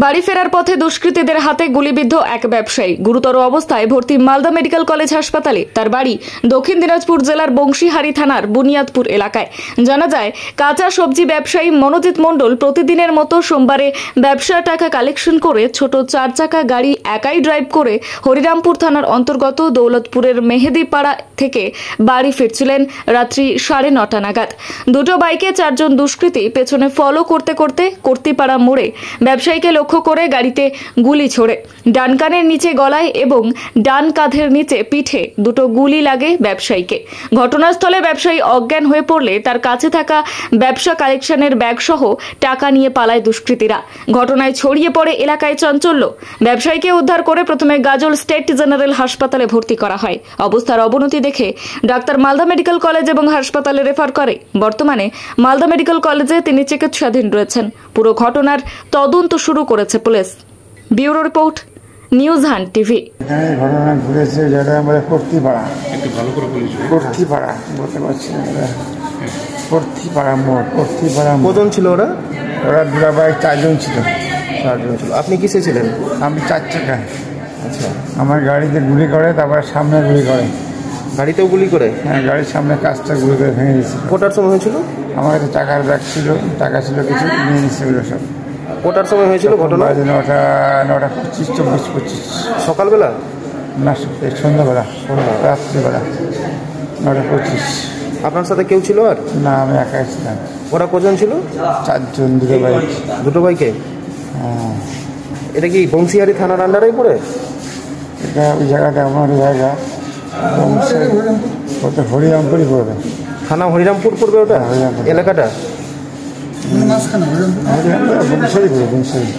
বাড়ি ফেরার পথে দুষ্কৃতীদের হাতে গুলিবিদ্ধ এক ব্যবসায়ী গুরুতর অবস্থায় ভর্তি মালদা মেডিকেল কলেজ হাসপাতালে। তার বাড়ি দক্ষিণ দিনাজপুর জেলার বংশীহারি থানার বুনিয়াদপুর এলাকায়। জানা যায়, কাঁচা সবজি ব্যবসায়ী মনোজিৎ মণ্ডল প্রতিদিনের মতো সোমবারে ব্যবসার টাকা কালেকশন করে ছোট 4 চাকা গাড়ি একাই ড্রাইভ করে হরিরামপুর থানার অন্তর্গত দৌলতপুরের মেহেদিপাড়া থেকে বাড়ি ফিরছিলেন রাত্রি 9:30 নাগাদ। দুটো বাইকে 4 জন দুষ্কৃতী পেছনে ফলো করতে করতে কর্তিপাড়া মোড়ে ব্যবসায়ীকে লক্ষ্য করে গাড়িতে গুলি ছোড়ে। ডান কানের নিচে গলায় এবং ডান কাঁধের নিচে পিঠে দুটো গুলি লাগে ব্যবসায়ীকে। ঘটনাস্থলে ব্যবসায়ী অজ্ঞান হয়ে পড়লে তার কাছে থাকা ব্যবসা কালেকশনের ব্যাগ সহ টাকা নিয়ে পালায় দুষ্কৃতীরা। ঘটনায় ছড়িয়ে পড়ে এলাকায় চাঞ্চল্য। ব্যবসায়ীকে উদ্ধার করে প্রথমে গাজল স্টেট জেনারেল হাসপাতালে ভর্তি করা হয়। অবস্থার অবনতি দেখে ডাক্তার মালদা মেডিকেল কলেজ এবং হাসপাতালে রেফার করে। বর্তমানে মালদা মেডিকেল কলেজে তিনি চিকিৎসাধীন রয়েছেন। পুরো ঘটনার তদন্ত শুরু করেছে police. Bureau report, news hunt TV. এখানে ঘটনা ঘুরেছে যেটা আমরা কর্তিপাড়া, একটু ভালো করে বলিস। কর্তিপাড়া বলতে পারছি না, কর্তিপাড়া মোড়। কর্তিপাড়া কজন ছিল ওরা? ওরা দুটা বাইক 4 জন ছিল। 4 জন ছিল। আপনি কিসে ছিলেন? আমি 4 চাকা। আচ্ছা, আমার গাড়িতে গুলি করে, তারপর সামনে গুলি করে। গাড়িতেও গুলি করে? হ্যাঁ, গাড়ির সামনে কাজটা গুলি করে ভেঙে দিয়েছিল। কটার সময় হয়েছিল? আমার কাছে টাকার ব্যাগ ছিল, টাকা ছিল কিছু, নিয়ে নিচ্ছিল সব। কটার সময় হয়েছিল ঘটনা? 9:25, 24-25। সকালবেলা না, সন্ধ্যাবেলা, রাত্রিবেলা 9:25। আপনার সাথে কেউ ছিল আর? না, আমি একাই ছিলাম। ওরা কজন ছিল? 4 জন, দুটো বাইক। দুটো বাইকে? হ্যাঁ। এটা কি বংশীহারি থানার আন্ডারেই পড়ে? এটা ওই জায়গাটা আমার জায়গা, ওটা হরিরামপুরই পড়বে। থানা হরিরামপুর পড়বে ওটা? হরিরামপুর এলাকাটা বংশীহারি পড়বে, বংশীহারি।